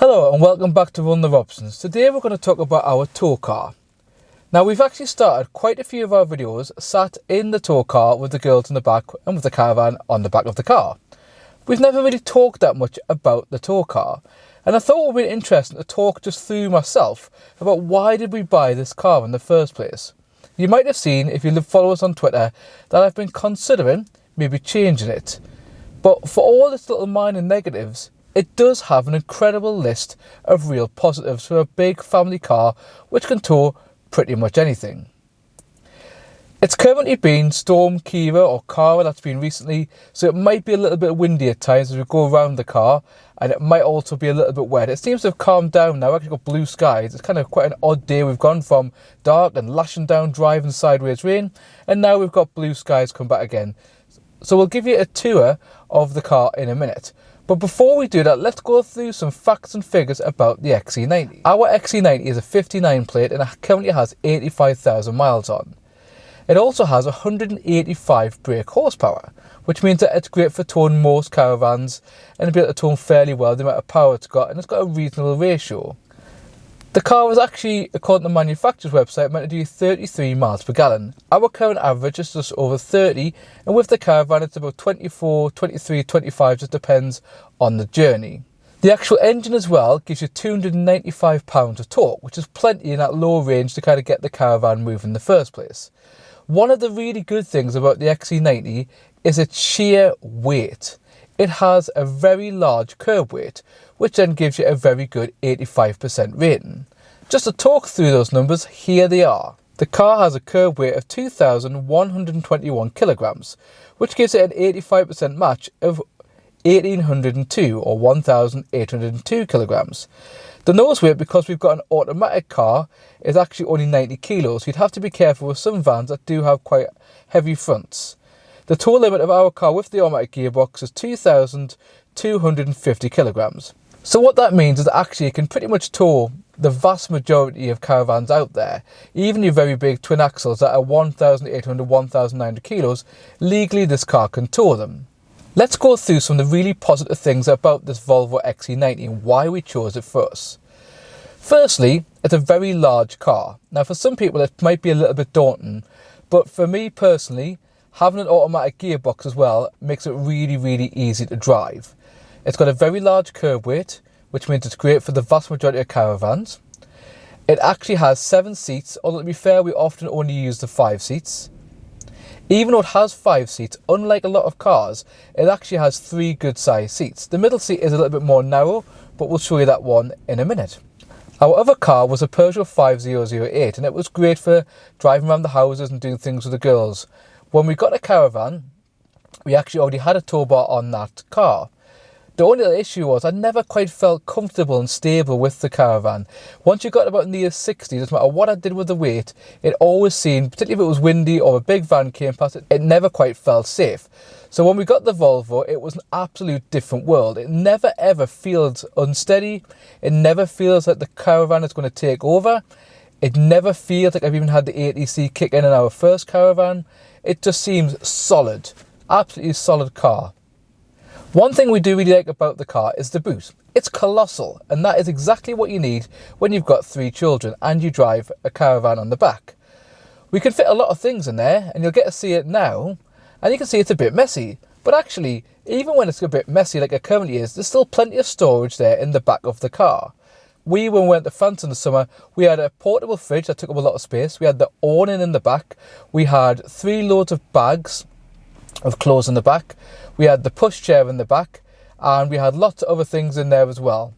Hello and welcome back to Run the Robsons. Today we're going to talk about our tow car. Now we've actually started quite a few of our videos sat in the tow car with the girls in the back and with the caravan on the back of the car. We've never really talked that much about the tow car, and I thought it would be interesting to talk just through myself about why did we buy this car in the first place. You might have seen, if you follow us on Twitter, that I've been considering maybe changing it. But for all its little minor negatives, it does have an incredible list of real positives for a big family car which can tow pretty much anything. It's currently been Storm Kira or Kara that's been recently, so it might be a little bit windy at times as we go around the car, and it might also be a little bit wet. It seems to have calmed down now. We've actually got blue skies. It's kind of quite an odd day. We've gone from dark and lashing down driving sideways rain, and now we've got blue skies come back again. So we'll give you a tour of the car in a minute. But before we do that, let's go through some facts and figures about the XC90. Our XC90 is a 59 plate and it currently has 85,000 miles on. It also has 185 brake horsepower, which means that it's great for towing most caravans and it'll be able to tow fairly well the amount of power it's got, and it's got a reasonable ratio. The car was actually, according to the manufacturer's website, meant to do 33 miles per gallon. Our current average is just over 30, and with the Caravan it's about 24, 23, 25, just depends on the journey. The actual engine as well gives you 295 pounds of torque, which is plenty in that low range to kind of get the Caravan moving in the first place. One of the really good things about the XC90 is its sheer weight. It has a very large curb weight, which then gives you a very good 85% rating. Just to talk through those numbers, here they are. The car has a curb weight of 2,121 kilograms, which gives it an 85% match of 1,802 or 1,802 kilograms. The nose weight, because we've got an automatic car, is actually only 90 kilos. So you'd have to be careful with some vans that do have quite heavy fronts. The tow limit of our car with the automatic gearbox is 2,250 kilograms. So what that means is that actually it can pretty much tow the vast majority of caravans out there. Even your very big twin axles that are 1,800, 1,900 kilos, legally this car can tow them. Let's go through some of the really positive things about this Volvo XC90 and why we chose it for us. Firstly, it's a very large car. Now for some people it might be a little bit daunting, but for me personally, having an automatic gearbox as well makes it really, really easy to drive. It's got a very large curb weight, which means it's great for the vast majority of caravans. It actually has 7 seats, although to be fair, we often only use the 5 seats. Even though it has 5 seats, unlike a lot of cars, it actually has 3 good sized seats. The middle seat is a little bit more narrow, but we'll show you that one in a minute. Our other car was a Peugeot 5008, and it was great for driving around the houses and doing things with the girls. When we got a Caravan, we actually already had a tow bar on that car. The only other issue was I never quite felt comfortable and stable with the Caravan. Once you got about near 60, doesn't matter what I did with the weight, it always seemed, particularly if it was windy or a big van came past it, it never quite felt safe. So when we got the Volvo, it was an absolute different world. It never ever feels unsteady. It never feels like the Caravan is going to take over. It never feels like I've even had the ATC kick in our first Caravan. It just seems solid, absolutely solid car. One thing we do really like about the car is the boot. It's colossal, and that is exactly what you need when you've got 3 children and you drive a Caravan on the back. We can fit a lot of things in there, and you'll get to see it now, and you can see it's a bit messy. But actually, even when it's a bit messy like it currently is, there's still plenty of storage there in the back of the car. When we went to France in the summer, we had a portable fridge that took up a lot of space. We had the awning in the back. We had 3 loads of bags of clothes in the back. We had the pushchair in the back, and we had lots of other things in there as well.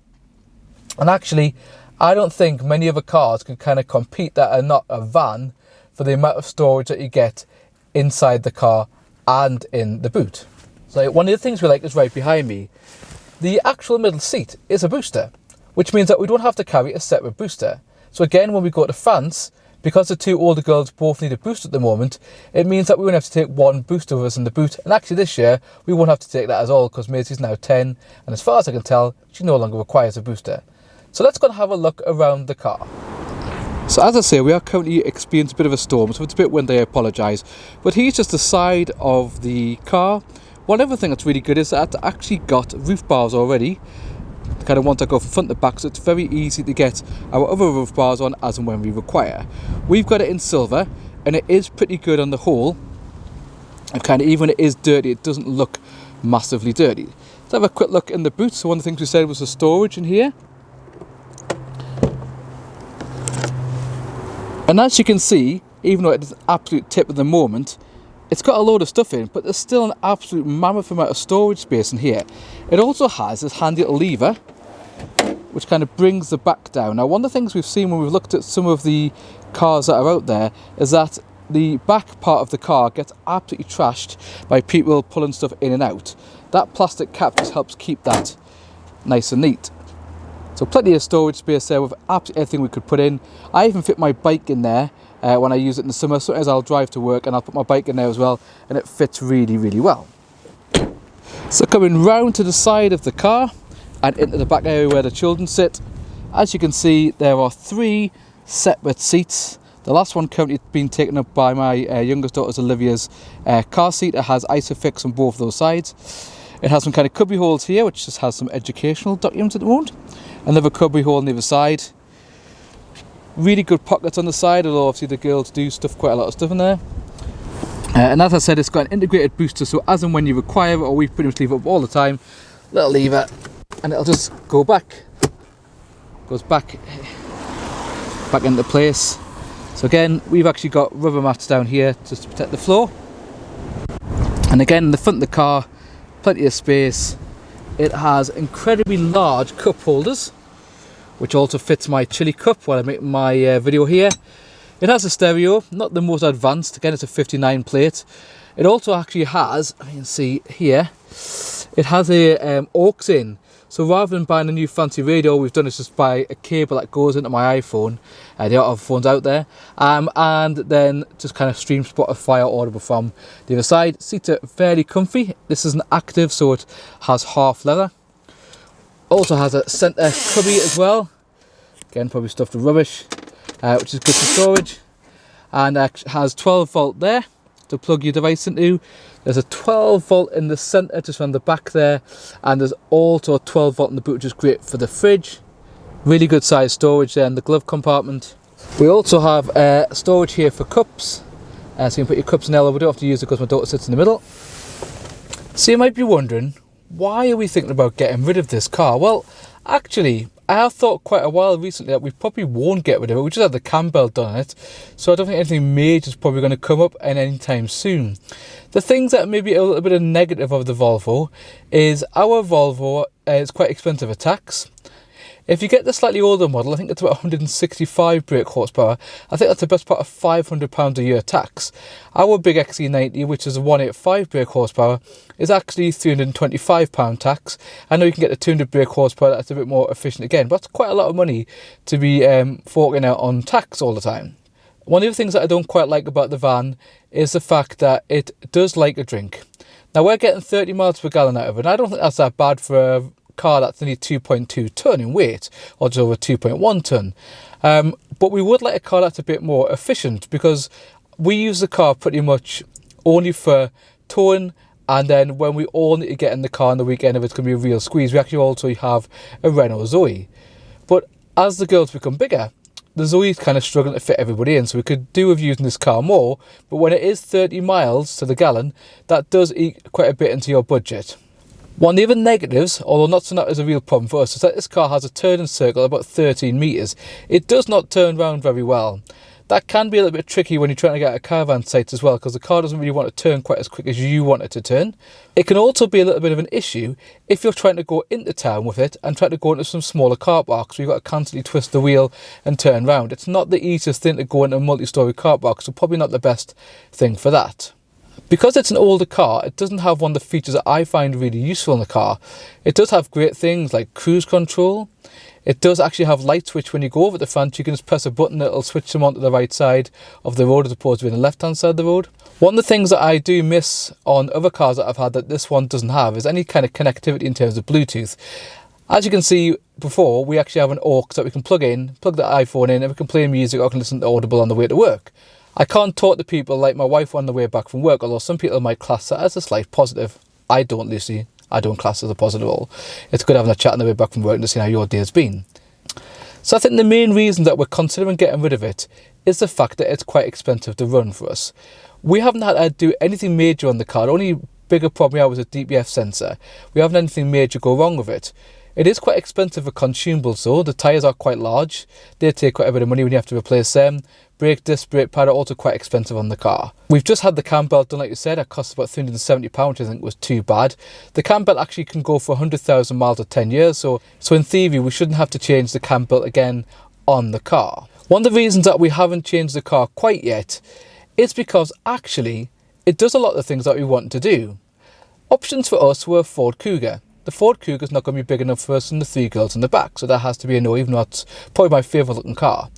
And actually, I don't think many other cars can kind of compete that are not a van for the amount of storage that you get inside the car and in the boot. So one of the things we like is right behind me. The actual middle seat is a booster, which means that we don't have to carry a separate booster. So again, when we go to France, because the 2 older girls both need a boost at the moment, it means that we won't have to take 1 booster with us in the boot. And actually this year, we won't have to take that at all because Maisie's now 10. And as far as I can tell, she no longer requires a booster. So let's go and have a look around the car. So as I say, we are currently experiencing a bit of a storm, so if it's a bit windy, I apologise. But here's just the side of the car One other thing that's really good is that it's actually got roof bars already, the kind of ones that go from front to back, so it's very easy to get our other roof bars on as and when we require. We've got it in silver, and it is pretty good on the whole, and kind of even when it is dirty, it doesn't look massively dirty. Let's have a quick look in the boot. So one of the things we said was the storage in here. And as you can see, even though it's an absolute tip at the moment, it's got a load of stuff in, but there's still an absolute mammoth amount of storage space in here. It also has this handy little lever, which kind of brings the back down. Now, one of the things we've seen when we've looked at some of the cars that are out there is that the back part of the car gets absolutely trashed by people pulling stuff in and out. That plastic cap just helps keep that nice and neat. So plenty of storage space there with absolutely everything we could put in. I even fit my bike in there when I use it in the summer. Sometimes I'll drive to work and I'll put my bike in there as well, and it fits really, really well. So coming round to the side of the car and into the back area where the children sit, as you can see, there are 3 separate seats. The last one currently being taken up by my youngest daughter's Olivia's car seat. It has ISOFIX on both of those sides. It has some kind of cubby holes here, which just has some educational documents at the moment. Another cubby hole on the other side. Really good pockets on the side, although obviously the girls do stuff quite a lot of stuff in there. And as I said, it's got an integrated booster, so as and when you require it, or we pretty much leave it up all the time, little lever, and it'll just go back. Goes back into place. So again, we've actually got rubber mats down here just to protect the floor. And again, in the front of the car, plenty of space. It has incredibly large cup holders, which also fits my chili cup while I make my video here. It has a stereo, not the most advanced. Again, it's a 59 plate. It also actually has, you can see here, it has a aux in. So rather than buying a new fancy radio, we've done is just buy a cable that goes into my iPhone. There are other phones out there. And then just kind of stream Spotify or Audible from the other side. Seats are fairly comfy. This is an active, so it has half leather. Also has a centre cubby as well. Again, probably stuffed with rubbish, which is good for storage. And it has 12 volt there to plug your device into. There's a 12 volt in the centre, just on the back there, and there's also a 12 volt in the boot, which is great for the fridge. Really good size storage there in the glove compartment. We also have storage here for cups, so you can put your cups in there. We don't have to use it because my daughter sits in the middle. So you might be wondering, why are we thinking about getting rid of this car? Well, actually, I have thought quite a while recently that we probably won't get rid of it. We just had the cam belt done on it, so I don't think anything major is probably going to come up anytime soon. The things that may be a little bit of negative of the Volvo is our Volvo is quite expensive at tax. If you get the slightly older model, I think it's about 165 brake horsepower. I think that's the best part of £500 a year tax. Our big XC90, which is a 185 brake horsepower, is actually £325 tax. I know you can get the 200 brake horsepower that's a bit more efficient again, but that's quite a lot of money to be forking out on tax all the time. One of the things that I don't quite like about the van is the fact that it does like a drink. Now, we're getting 30 miles per gallon out of it, and I don't think that's that bad for a car that's only 2.2 tonne in weight, or just over 2.1 tonne. But we would like a car that's a bit more efficient, because we use the car pretty much only for towing, and then when we all need to get in the car on the weekend, if it's going to be a real squeeze, we actually also have a Renault Zoe. But as the girls become bigger, the Zoe's kind of struggling to fit everybody in, so we could do with using this car more, but when it is 30 miles to the gallon, that does eat quite a bit into your budget. One of the other negatives, although not so much as a real problem for us, is that this car has a turning circle of about 13 metres. It does not turn round very well. That can be a little bit tricky when you're trying to get a caravan site as well, because the car doesn't really want to turn quite as quick as you want it to turn. It can also be a little bit of an issue if you're trying to go into town with it and try to go into some smaller car parks where you've got to constantly twist the wheel and turn round. It's not the easiest thing to go into a multi-storey car park, so probably not the best thing for that. Because it's an older car, it doesn't have one of the features that I find really useful in the car. It does have great things like cruise control. It does actually have lights, which when you go over the front, you can just press a button that will switch them onto the right side of the road as opposed to being the left-hand side of the road. One of the things that I do miss on other cars that I've had that this one doesn't have is any kind of connectivity in terms of Bluetooth. As you can see before, we actually have an aux that we can plug the iPhone in, and we can play music or can listen to Audible on the way to work. I can't talk to people like my wife on the way back from work, although some people might class that as a slight positive. I don't, Lucy. I don't class as a positive at all. It's good having a chat on the way back from work to see how your day has been. So I think the main reason that we're considering getting rid of it is the fact that it's quite expensive to run for us. We haven't had to do anything major on the car. The only bigger problem we had was a DPF sensor. We haven't had anything major go wrong with it. It is quite expensive for consumables though. The tyres are quite large. They take quite a bit of money when you have to replace them. Brake disc, brake pad are also quite expensive on the car. We've just had the cam belt done, like you said. It cost about £370, which I think was too bad. The cam belt actually can go for 100,000 miles or 10 years. So in theory, we shouldn't have to change the cam belt again on the car. One of the reasons that we haven't changed the car quite yet is because actually it does a lot of the things that we want to do. Options for us were a Ford Cougar. The Ford Cougar is not going to be big enough for us and the 3 girls in the back, so that has to be a no, even though it's probably my favourite looking car.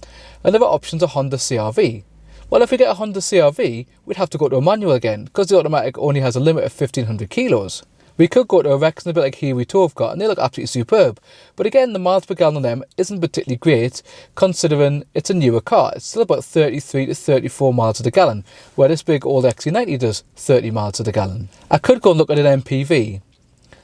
Another option is a Honda CR-V. Well, if we get a Honda CR-V, we'd have to go to a manual again, because the automatic only has a limit of 1,500 kilos. We could go to a Rex and a bit like here we Tow Car, and they look absolutely superb. But again, the miles per gallon on them isn't particularly great, considering it's a newer car. It's still about 33 to 34 miles to the gallon, where this big old XC90 does 30 miles to the gallon. I could go and look at an MPV.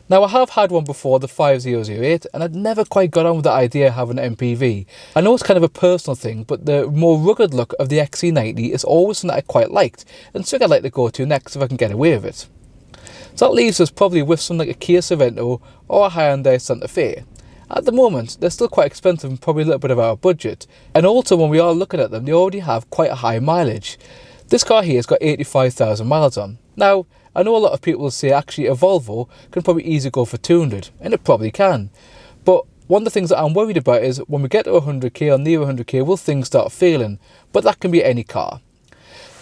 Now, I have had one before, the 5008, and I'd never quite got on with the idea of having an MPV. I know it's kind of a personal thing, but the more rugged look of the XC90 is always something that I quite liked, and something I'd like to go to next if I can get away with it. So that leaves us probably with something like a Kia Sorento or a Hyundai Santa Fe. At the moment, they're still quite expensive and probably a little bit of our budget. And also, when we are looking at them, they already have quite a high mileage. This car here has got 85,000 miles on. Now, I know a lot of people will say actually a Volvo can probably easily go for 200, and it probably can. But one of the things that I'm worried about is when we get to 100k or near 100k, will things start failing? But that can be any car.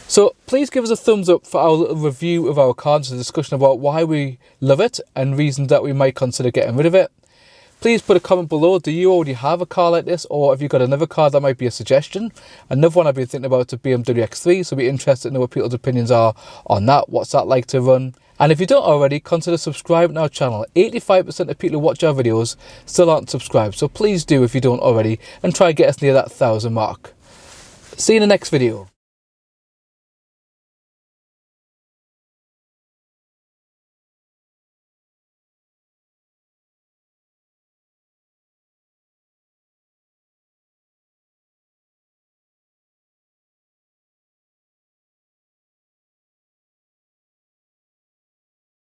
So please give us a thumbs up for our little review of our car, just a discussion about why we love it and reasons that we might consider getting rid of it. Please put a comment below. Do you already have a car like this, or have you got another car that might be a suggestion? Another one I've been thinking about is a BMW X3, so be interested to know what people's opinions are on that. What's that like to run? And if you don't already, consider subscribing to our channel. 85% of people who watch our videos still aren't subscribed, so please do if you don't already, and try and get us near that 1,000 mark. See you in the next video.